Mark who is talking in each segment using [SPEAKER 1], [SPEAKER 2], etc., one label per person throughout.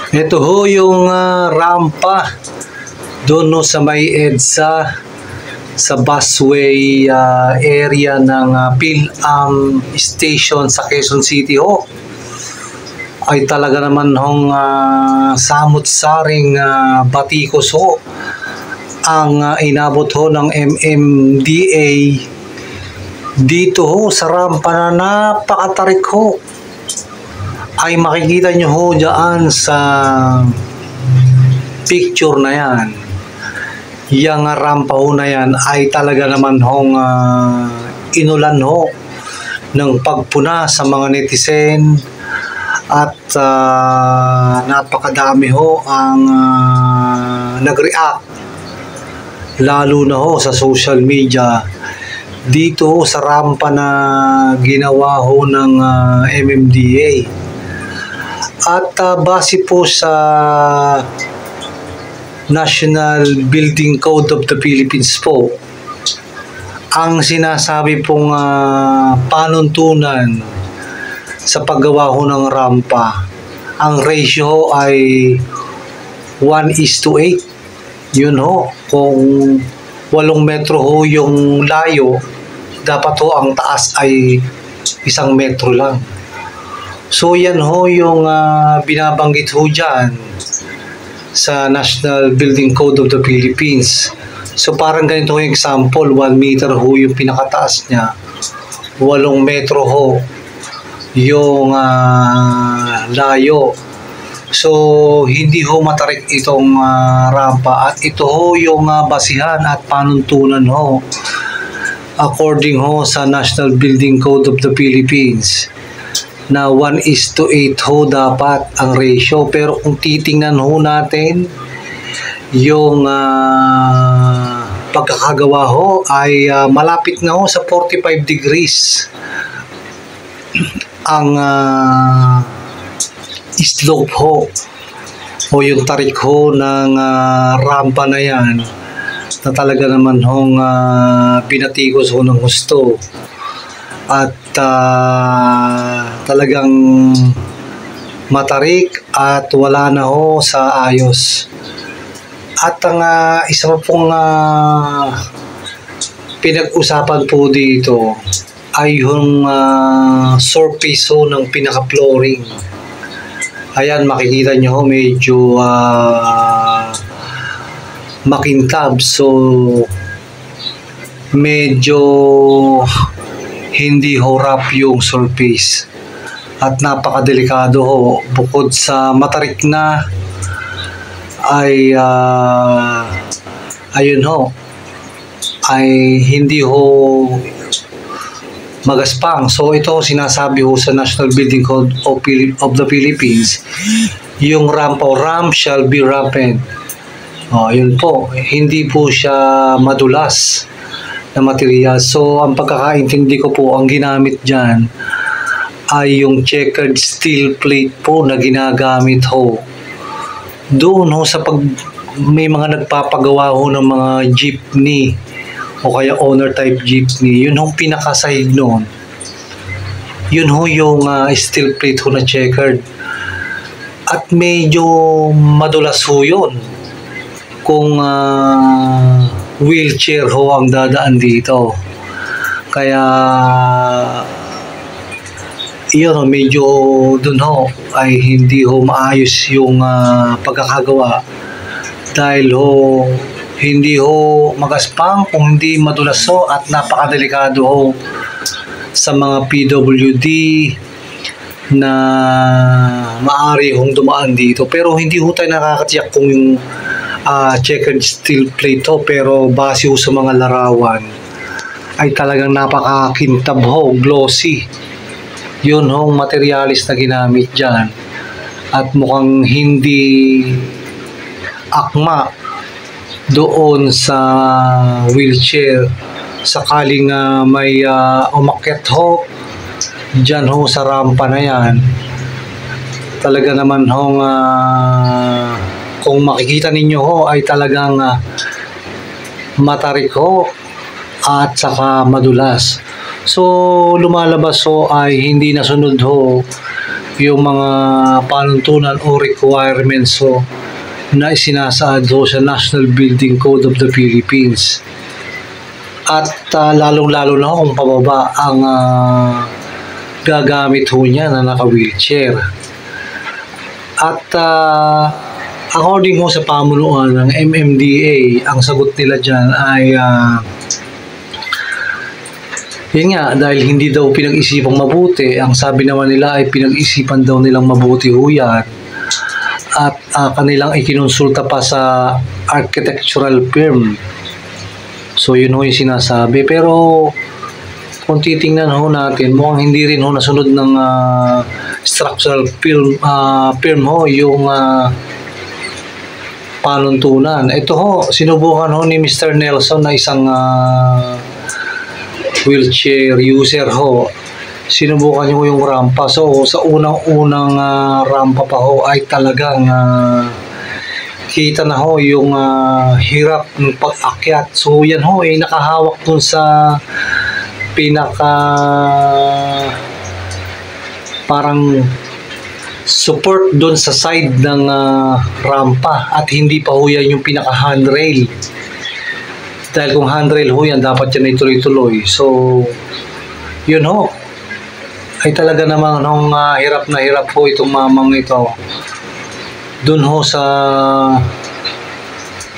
[SPEAKER 1] Ito ho yung rampa doon no, sa may EDSA sa busway area ng PhilAm Station sa Quezon City ho. Ay talaga naman hong samut-saring batikos ho ang inabot ho ng MMDA dito ho sa rampa na napakatarik ho. Ay makikita nyo ho dyan sa picture na yan. Yang rampa ho na yan ay talaga naman hong inulan ho ng pagpuna sa mga netizen at napakadami ho ang nag-react lalo na ho sa social media dito ho sa rampa na ginawa ho ng MMDA. At base po sa National Building Code of the Philippines po, ang sinasabi pong panuntunan sa paggawa ho ng rampa, ang ratio ay 1:8. Yun ho, kung 8 metro ho yung layo, dapat ho ang taas ay 1 metro lang. So yan ho yung binabanggit ho dyan sa National Building Code of the Philippines. So parang ganito ho yung example, 1 meter ho yung pinakataas niya, 8 metro ho yung layo. So hindi ho matarik itong rampa at ito ho yung basihan at panuntunan ho according ho sa National Building Code of the Philippines na 1:8 ho dapat ang ratio. Pero kung titingnan ho natin yung pagkakagawa ho ay malapit na ho sa 45 degrees ang slope ho o yung tarik ho ng rampa na yan na talaga naman hong binatikos ho ng gusto at talagang matarik at wala na ho sa ayos. At ang isa pa pong pinag-usapan po dito ay yung surface ho ng pinaka-flooring. Ayan, makikita nyo ho medyo makintab, so medyo hindi ho rough yung surface at napakadelikado ho. Bukod sa matarik na ay ayun ho ay hindi ho magaspang. So ito sinasabi ho sa National Building Code of the Philippines, yung ramp o ramp shall be rammed. Yun po, hindi po siya madulas na material. So ang pagkakaintindi ko po, ang ginamit dyan ay yung checkered steel plate po na ginagamit ho doon ho sa pag may mga nagpapagawa ho ng mga jeepney o kaya owner type jeepney. Yun ho pinakasahig noon, yun ho yung steel plate ho na checkered at medyo madulas ho yun kung wheelchair ho ang dadaan dito. Kaya yun ho, medyo dun ho ay hindi ho maayos yung pagkakagawa dahil ho hindi ho magaspang kung hindi madulas ho at napakadelikado ho sa mga PWD na maari hong dumaan dito. Pero hindi ho tayo nakakatiyak kung yung checkered steel plate ho, pero base ho sa mga larawan ay talagang napakakintab ho, glossy yun hong materialis na ginamit dyan at mukhang hindi akma doon sa wheelchair sakaling may umakyat ho dyan ho sa rampa na yan. Talaga naman hong kung makikita ninyo ho ay talagang matarik ho at saka madulas. So lumalabas ho ay hindi nasunod ho yung mga panuntunan o requirements ho na isinasaad ho sa National Building Code of the Philippines. At lalong-lalo na ho kung pababa ang gagamit ho niya na naka-wheelchair. At according ho sa pamunuan ng MMDA, ang sagot nila dyan ay yun nga, dahil hindi daw pinag-isipang mabuti, ang sabi naman nila ay pinag-isipan daw nilang mabuti ho yan. At kanilang ikinonsulta pa sa architectural firm. So yun ho yung sinasabi. Pero kung titingnan ho natin, mukhang hindi rin ho nasunod ng structural firm ho yung panuntunan. Ito ho, sinubukan ho ni Mr. Nelson na isang wheelchair user ho. Sinubukan niyo yung rampa. So sa unang-unang rampa pa ho ay talagang kita na ho yung hirap ng pag-akyat. So yan ho ay nakahawak dun sa pinaka parang support dun sa side ng rampa, at hindi pa ho yan yung pinaka handrail. Dahil kung handrail ho yan, dapat yan ay tuloy-tuloy. So yun ho, ay talaga namang hirap na hirap ho itong mamang ito dun ho sa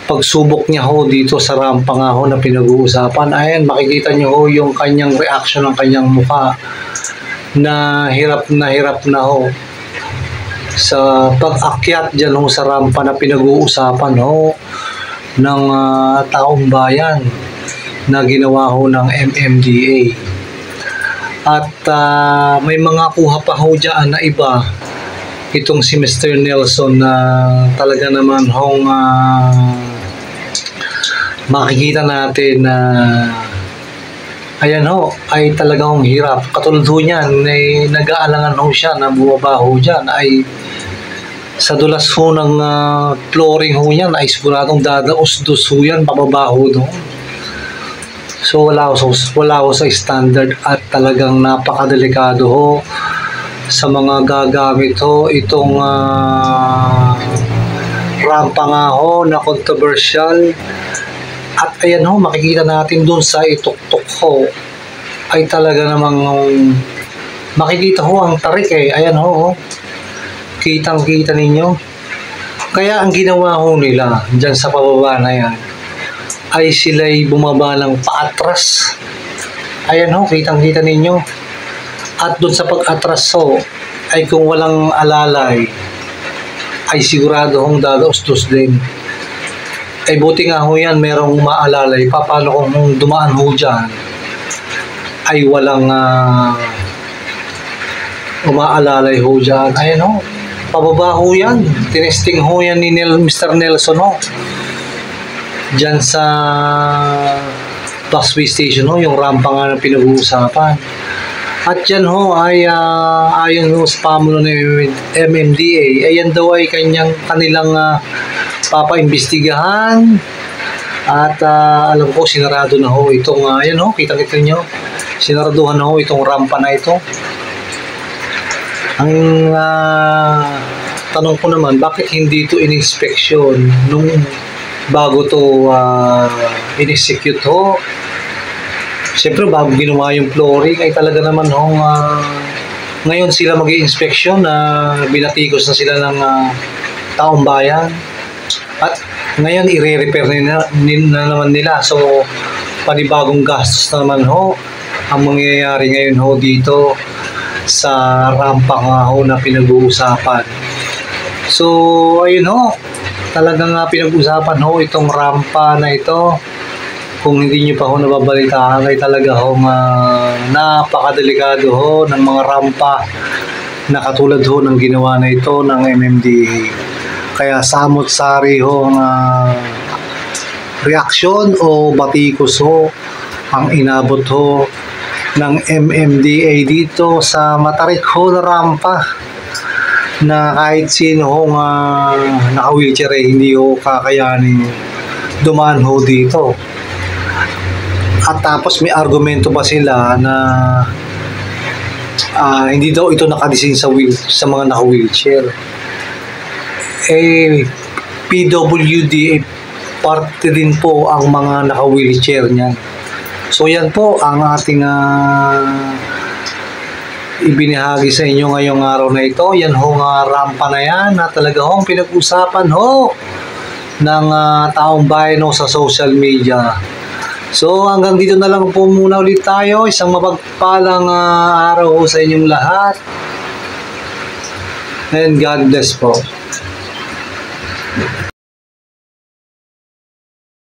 [SPEAKER 1] pagsubok niya ho dito sa rampa nga ho na pinag-uusapan. Ayan, makikita niyo ho yung kanyang reaction ng kanyang mukha na hirap na ho sa pag-akyat dyan ho sa rampa na pinag-uusapan ho ng taong bayan na ginawa ho ng MMDA. At may mga kuha pa ho dyan na iba itong si Mr. Nelson na talaga naman hong makikita natin na ayan ho, ay talagang hirap. Katulad ho niyan, ay nag-aalangan ho siya na bumaba ho dyan, ay sa dulas ho ng flooring ho yan, ay siguradong dadaos-dos ho yan, pababa ho doon. So wala ho sa standard, at talagang napakadelikado ho sa mga gagamit ho itong rampa nga ho na controversial. At ayan ho, makikita natin doon sa ituktok ho ay talaga namang makikita ho ang tarik ayan ho, kitang-kita ninyo. Kaya ang ginawa ho nila dyan sa pababa na yan ay sila'y bumaba ng paatras. Ayan ho, kitang-kita ninyo. At doon sa pag-atras ho ay kung walang alalay ay sigurado hong dadaos-dos din. Ay buti nga ho yan, merong umaalalay. Paano kung dumaan ho dyan ay walang umaalalay ho dyan. Ayan ho, pababa ho yan. Tinesting ho yan ni Mr. Nelson ho dyan sa busway station ho, yung rampa nga na pinag-uusapan. At yan ho ay ayon ho sa pamuno ng MMDA, ayan daw ay kanilang papaimbestigahan. At alam ko sinarado na ho itong ayan ho, kita-kita nyo, sinaraduhan na ho itong rampa na ito. Ang tanong ko naman, bakit hindi ito in-inspection nung bago to in-execute ho? Siyempre bago ginawa yung flooring ay talaga naman ho ngayon sila mag-i-inspection na binatikos na sila ng taong bayan. At ngayon i-repair na naman nila. So panibagong gastos na naman ho ang mangyayari ngayon ho dito sa rampa nga ho na pinag-uusapan. So ayun ho, talagang pinag-uusapan ho itong rampa na ito. Kung hindi nyo pa ho nababalitaan ay talaga ho napakadelikado ho ng mga rampa na katulad ho ng ginawa na ito ng MMDA. Kaya samot-sari ho ang reaksyon o batikos ho ang inabot ho ng MMDA dito sa matarik ho na rampa na kahit sino ho naka-wheelchair hindi ho kakayanin dumaan ho dito. At tapos may argumento pa sila na hindi daw ito nakadesign sa mga naka-wheelchair. PWD, parte din po ang mga naka-wheelchair niyan. So yan po ang ating ibinahagi sa inyo ngayong araw na ito. Yan hong rampa na yan na talaga hong pinag-usapan ng taong bayan sa social media. So hanggang dito na lang po muna ulit tayo. Isang mapagpalang araw sa inyong lahat. And God bless po.